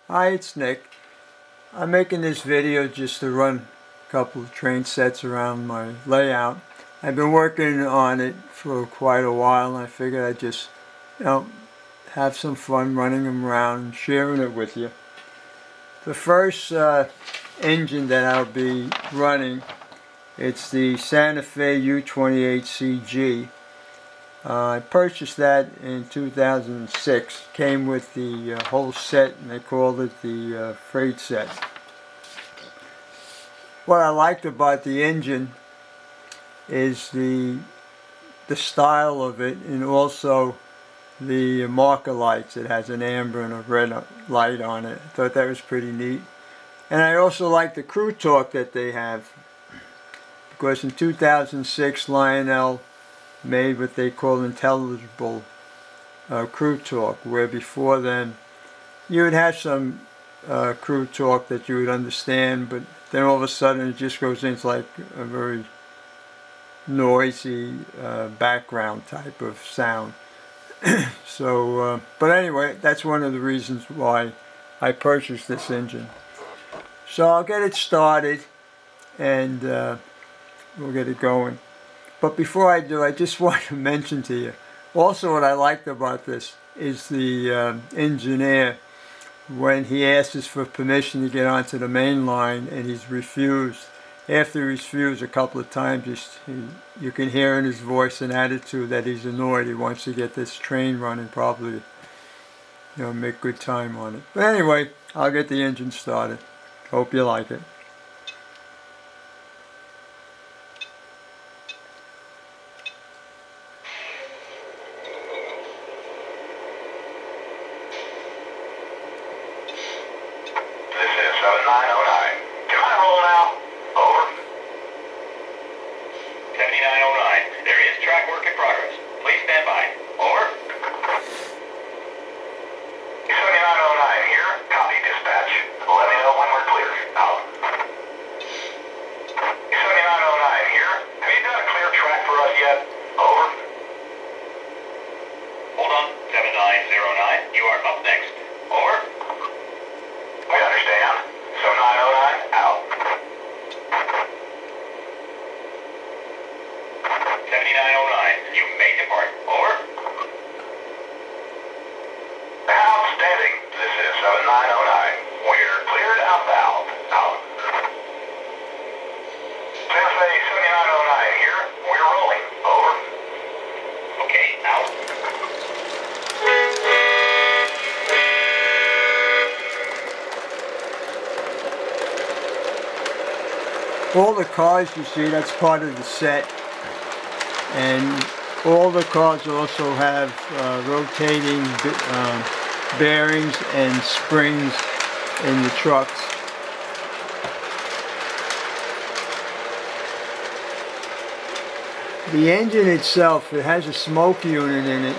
Hi, it's Nick. I'm making this video just to run a couple of train sets around my layout. I've been working on it for quite a while, and I figured I'd just, have some fun running them around and sharing it with you. The first engine that I'll be running, it's the Fe U28CG. I purchased that in 2006. Came with the whole set, and they called it the freight set. What I liked about the engine is the style of it, and also the marker lights. It has an amber and a red light on it. I thought that was pretty neat. And I also like the crew torque that they have, because in 2006 Lionel made what they call intelligible crew torque, where before then you would have some crew torque that you would understand, but then all of a sudden it just goes into like a very noisy background type of sound. So, but anyway, that's one of the reasons why I purchased this engine. So I'll get it started, and we'll get it going. But before I do, I just want to mention to you, also what I liked about this is the engineer, when he asks for permission to get onto the main line and he's refused. After he's refused a couple of times, you can hear in his voice and attitude that he's annoyed. He wants to get this train running, probably, make good time on it. But anyway, I'll get the engine started. Hope you like it. All the cars you see, that's part of the set, and all the cars also have rotating bearings and springs in the trucks. The engine itself, it has a smoke unit in it,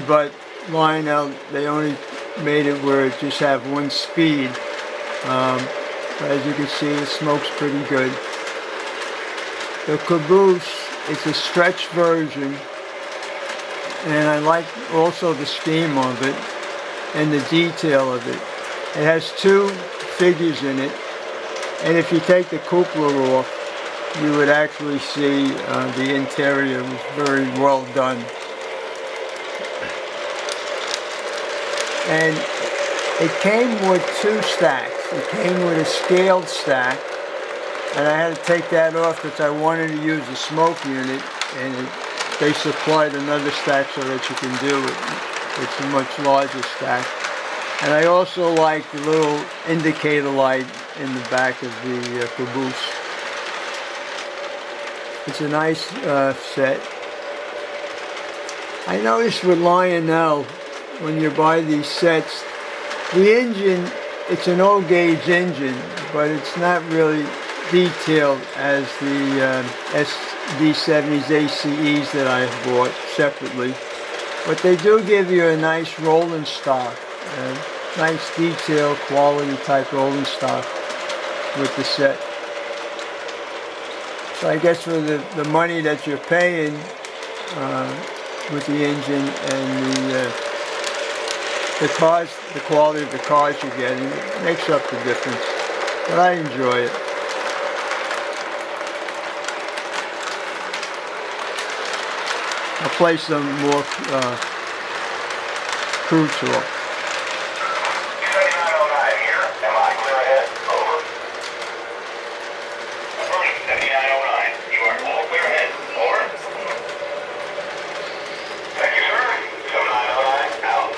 but Lionel, they only made it where it just have one speed. As you can see, the smoke's pretty good. The caboose, it's a stretch version, and I like also the scheme of it and the detail of it. It has two figures in it, and if you take the coupler off, you would actually see the interior was very well done. And it came with two stacks. It came with a scaled stack, and I had to take that off because I wanted to use the smoke unit, and they supplied another stack so that you can do it. It's a much larger stack. And I also like the little indicator light in the back of the caboose. It's a nice set. I noticed with Lionel, when you buy these sets, the engine, it's an old gauge engine, but it's not really detailed as the SD70ACes that I bought separately. But they do give you a nice rolling stock, nice detail, quality type rolling stock with the set. So I guess for the money that you're paying with the engine and the cars the quality of the cars you're getting. It makes up the difference. But I enjoy it. I'll play some more crew talk. 7909 here. Am I clear ahead? Over. Affirmative, 7909. You are all clear ahead. Over. Thank you, sir. 7909 out.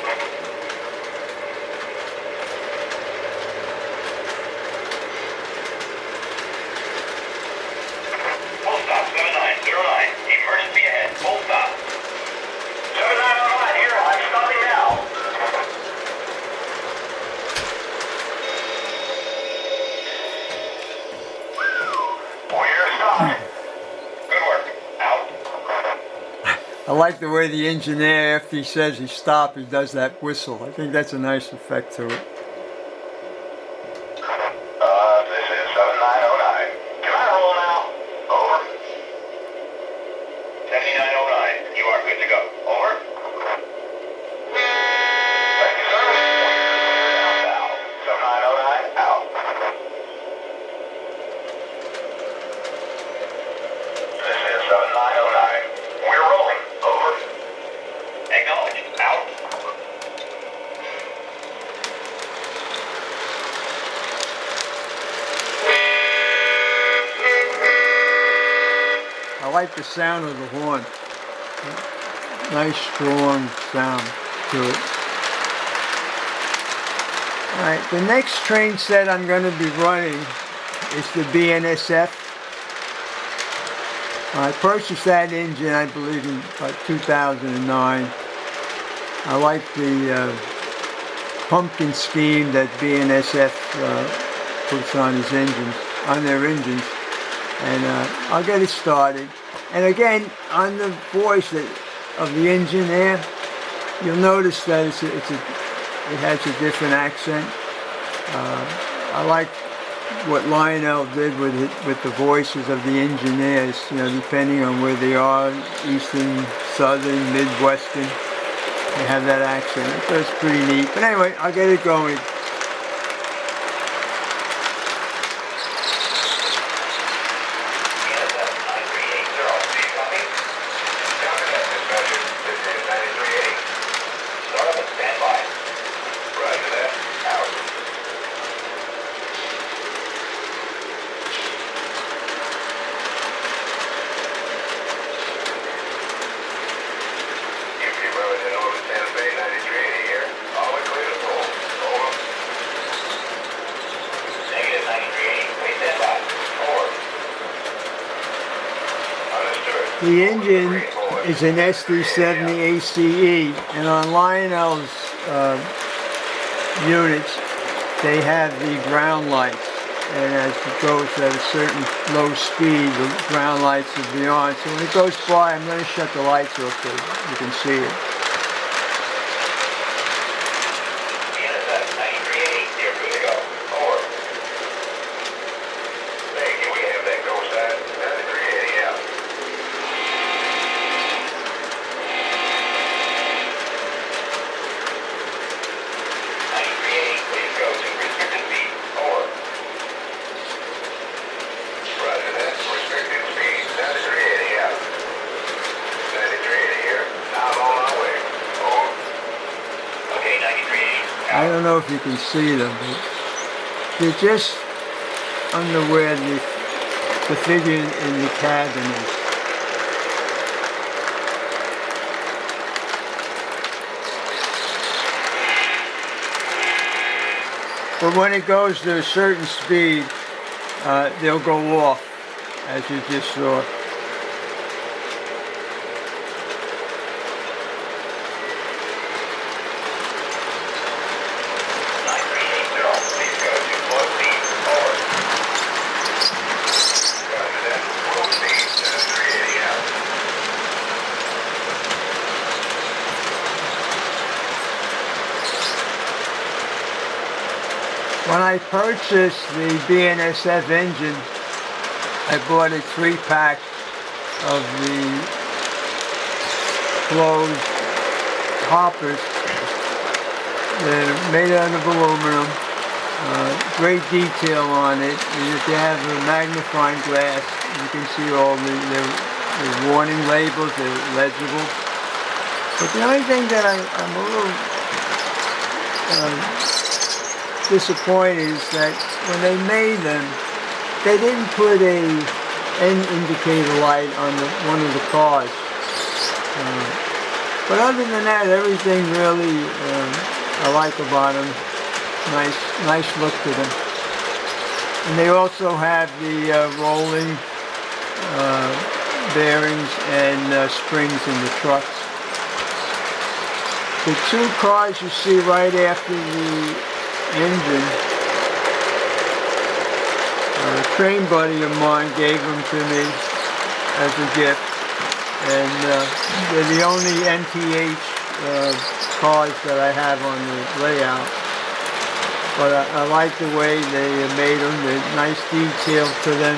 Full stop, 7909. Emergency ahead. Full stop. 7909 here. I'm stopping now. We're stopped. Good work. Out. I like the way the engineer, after he says he stopped, he does that whistle. I think that's a nice effect to it. This is 7909. Can I roll now? Over. 7909. You are good to go. Over. Thank you, sir. Now. 7909 out. This is 7909. We're rolling. Over. Acknowledge. Out. I like the sound of the horn. Nice strong sound to it. Alright, the next train set I'm going to be running is the BNSF. I purchased that engine, I believe, in about 2009. I like the pumpkin scheme that BNSF puts on his engines, on their engines. And I'll get it started. And again, on the voice of the engine there, you'll notice that it has a different accent. I like what Lionel did with the voices of the engineers, you know, depending on where they are, Eastern, Southern, Midwestern, they have that accent. So it's pretty neat. But anyway, I'll get it going. The engine is an SD70ACe, and on Lionel's units, they have the ground lights, and as it goes at a certain low speed, the ground lights will be on. So when it goes by, I'm going to shut the lights off so you can see it. I don't know if you can see them, but they're just under where the figure in the cabin is. But when it goes to a certain speed, they'll go off, as you just saw. When I purchased the BNSF engine, I bought a 3-pack of the closed hoppers They're made out of aluminum. Great detail on it. And if you have a magnifying glass, you can see all the warning labels. They're legible. But the only thing that I'm a little disappointed is that when they made them, they didn't put a end indicator light on one of the cars. But other than that, everything really I like about them. Nice look to them. And they also have the rolling bearings and springs in the trucks. The two cars you see right after the engine, a train buddy of mine gave them to me as a gift, and they're the only NTH cars that I have on the layout. But I like the way they made them. There's nice detail to them.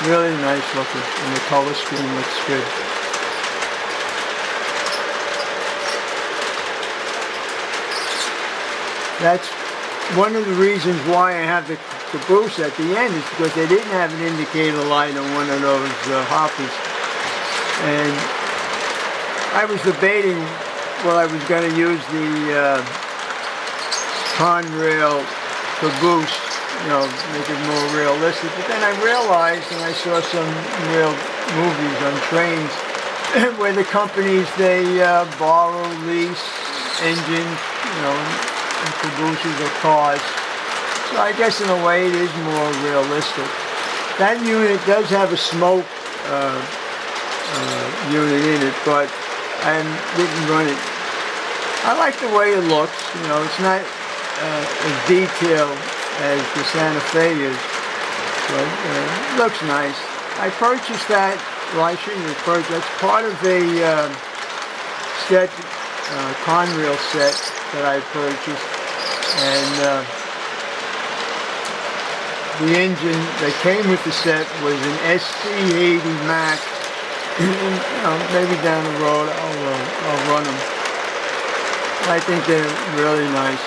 Really nice looking, and the color scheme looks good. That's one of the reasons why I have the caboose at the end, is because they didn't have an indicator light on one of those hoppers. And I was debating whether I was going to use the Conrail caboose, you know, make it more realistic. But then I realized, and I saw some real movies on trains, where the companies, they borrow, lease engines, you know, and cabooses or cars. So I guess in a way it is more realistic. That unit does have a smoke unit in it, but I didn't run it. I like the way it looks. You know, it's not as detailed as the Santa Fe is, but it looks nice. I purchased that, well, I shouldn't have purchased, that's part of a set, Conrail set that I purchased, and the engine that came with the set was an SC80 Mac. You know, maybe down the road I'll run them. I think they're really nice.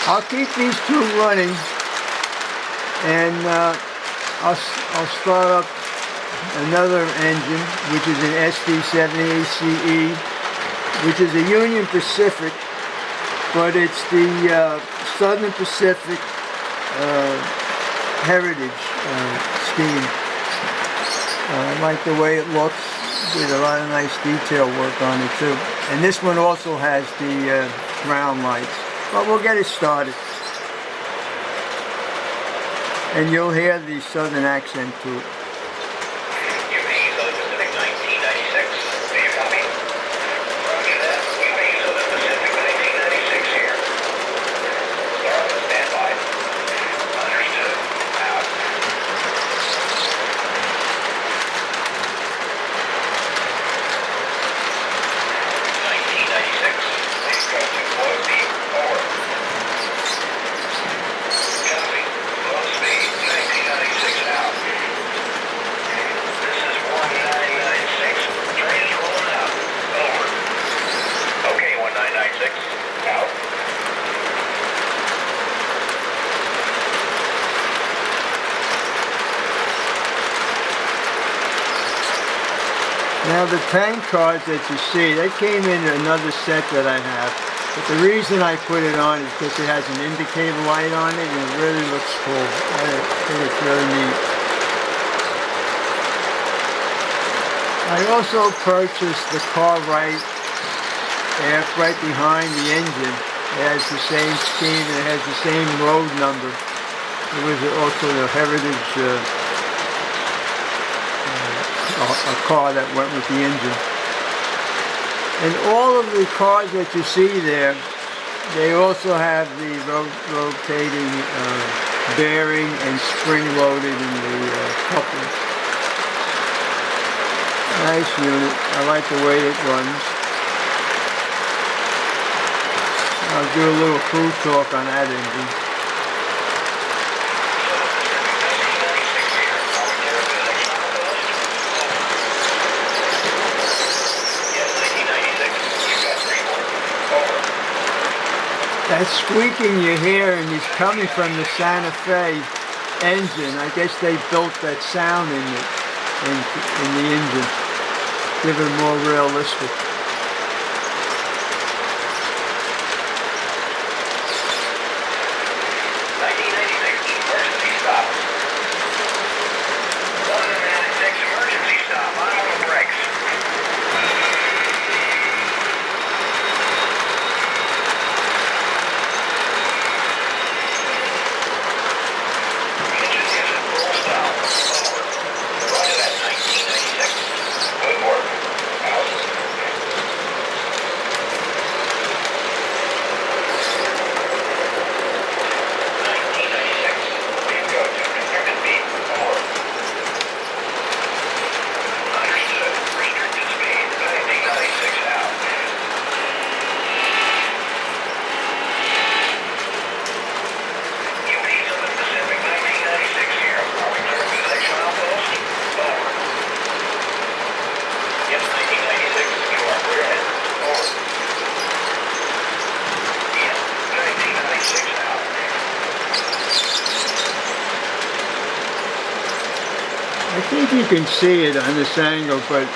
I'll keep these two running, and I'll start up another engine, which is an SD70ACe, which is a Union Pacific, but it's the Southern Pacific heritage scheme. I like the way it looks. Did a lot of nice detail work on it too. And this one also has the ground lights. But we'll get it started. And you'll hear the southern accent to it. Now the tank cars that you see, they came in another set that I have. But the reason I put it on is because it has an indicator light on it, and it really looks cool. I think it's really neat. I also purchased the car right behind the engine. It has the same scheme, and it has the same road number. It was also the heritage a car that went with the engine. And all of the cars that you see there, they also have the rotating bearing and spring loaded in the coupler. Nice unit. I like the way it runs. I'll do a little crew talk on that engine. That squeaking you're hearing is coming from the Santa Fe engine. I guess they built that sound in the engine, give it more realistic. I think you can see it on this angle, but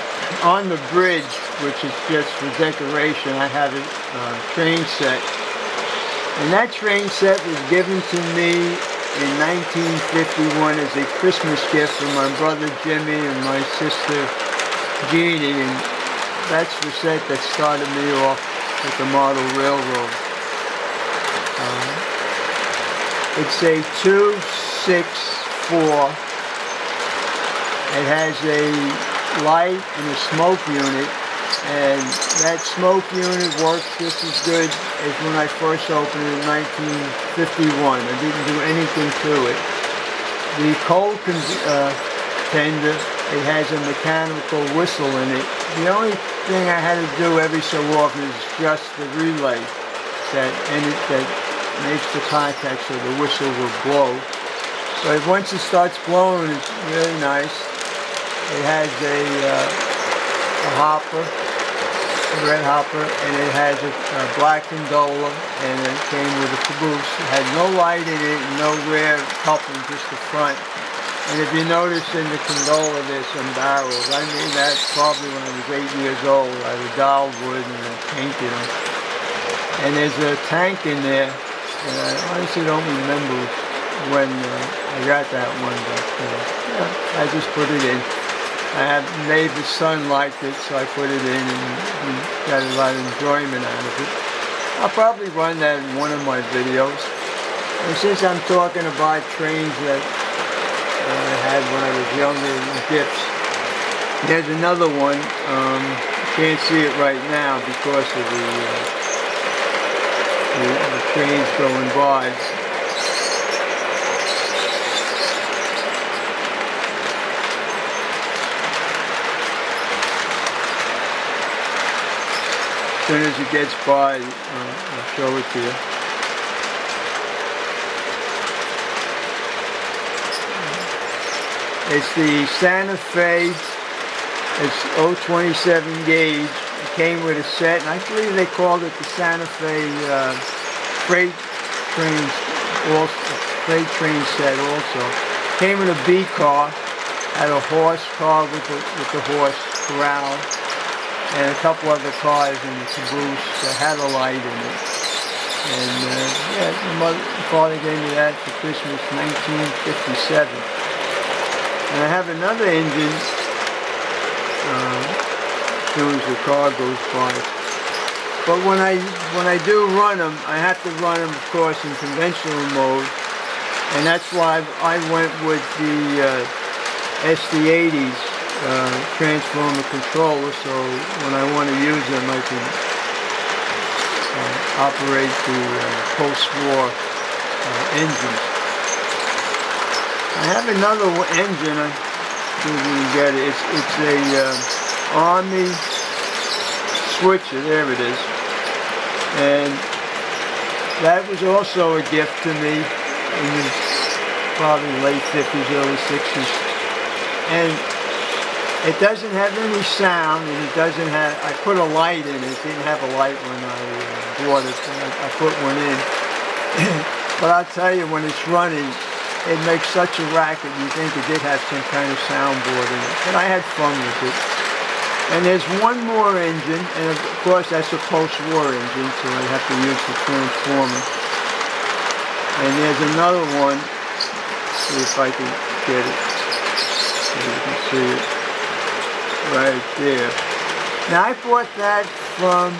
on the bridge, which is just for decoration, I have a train set. And that train set was given to me in 1951 as a Christmas gift from my brother Jimmy and my sister Jeannie. And that's the set that started me off with the model railroad. It's a 264. It has a light and a smoke unit, and that smoke unit works just as good as when I first opened it in 1951. I didn't do anything to it. The coal tender, it has a mechanical whistle in it. The only thing I had to do every so often is just the relay that makes the contact so the whistle will blow. But once it starts blowing, it's really nice. It has a hopper, a red hopper, and it has a black gondola, and it came with a caboose. It had no light in it, no rear coupling, just the front. And if you notice in the gondola, there's some barrels. I made that probably when I was 8 years old. I had a doll wood and I painted them. And there's a tank in there, and I honestly don't remember when I got that one, but yeah, I just put it in. I have made the son liked it, so I put it in, and we got a lot of enjoyment out of it. I'll probably run that in one of my videos. And since I'm talking about trains that I had when I was younger in gifts, there's another one. You can't see it right now because of the trains going by. As soon as it gets by, I'll show it to you. It's the Santa Fe, it's 027 gauge. It came with a set, and I believe they called it the Santa Fe freight train set also. Came with a B car, had a horse car with the horse corral, and a couple other cars in the caboose that had a light in it. And yeah, my father gave me that for Christmas 1957. And I have another engine as soon as the car goes by. But when I do run them, I have to run them, of course, in conventional mode. And that's why I went with the SD80's transformer controller, so when I want to use them I can operate the post-war engines. I have another engine, I see if we can get it. It's a Army switcher, there it is. And that was also a gift to me in the probably late 50s, early 60s. And It doesn't have any sound, and it doesn't have, I put a light in it. It didn't have a light when I bought it, so I put one in. But I'll tell you, when it's running, it makes such a racket, you think it did have some kind of soundboard in it. But I had fun with it. And there's one more engine, and of course that's a post-war engine, so I have to use the transformer. And there's another one, see if I can get it, so you can see it right there. Now I bought that from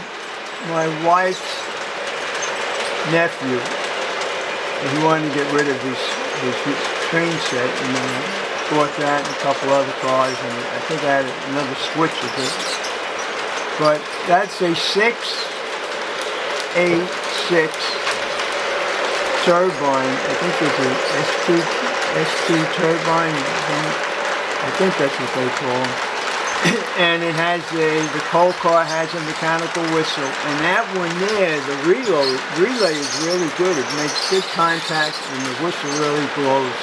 my wife's nephew, and he wanted to get rid of his train set, and I bought that and a couple other cars, and I think I had another switch with it. But that's a 6A6 turbine. I think it's an S2 turbine. I think that's what they call them. And it has the coal car has a mechanical whistle, and that one there, the relay is really good. It makes good contact, and the whistle really blows.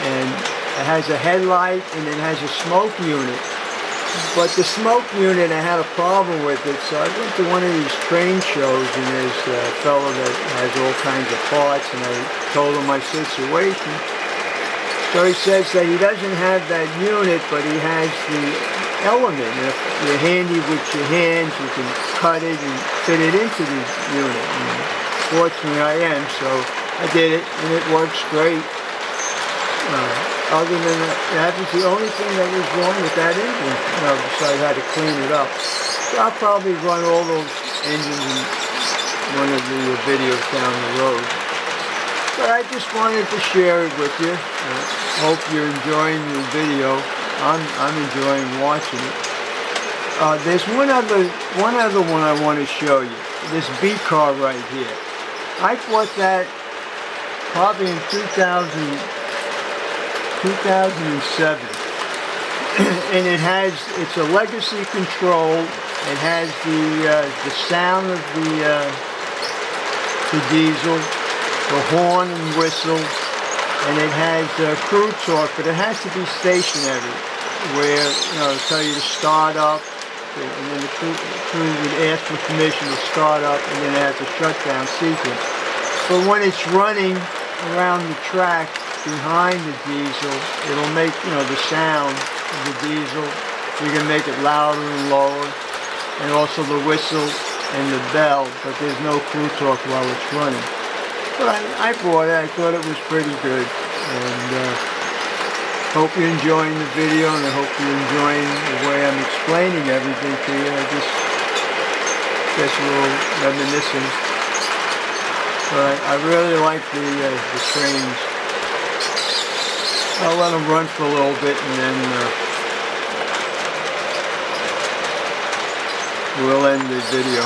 And it has a headlight, and it has a smoke unit. But the smoke unit, I had a problem with it, so I went to one of these train shows, and there's a fellow that has all kinds of parts, and I told him my situation. So he says that he doesn't have that unit, but he has the element. If you're handy with your hands, you can cut it and fit it into the unit. And fortunately I am, so I did it, and it works great. Other than that was the only thing that was wrong with that engine, besides I had to clean it up. So I'll probably run all those engines in one of the videos down the road. But I just wanted to share it with you. Hope you're enjoying the video. I'm enjoying watching it. There's one other one I want to show you. This B car right here. I bought that probably in 2007. And it's a legacy control. It has the sound of the diesel, the horn and whistle, and it has crew talk, but it has to be stationary, where it'll tell you to start up, and then the crew would ask for permission to start up, and then it has a shutdown sequence. But when it's running around the track behind the diesel, it'll make the sound of the diesel. You can make it louder and lower, and also the whistle and the bell, but there's no crew talk while it's running. But I bought it. I thought it was pretty good, and hope you're enjoying the video, and I hope you're enjoying the way I'm explaining everything to you. I just a little reminiscing. But I really like the trains. I'll let them run for a little bit, and then we'll end the video.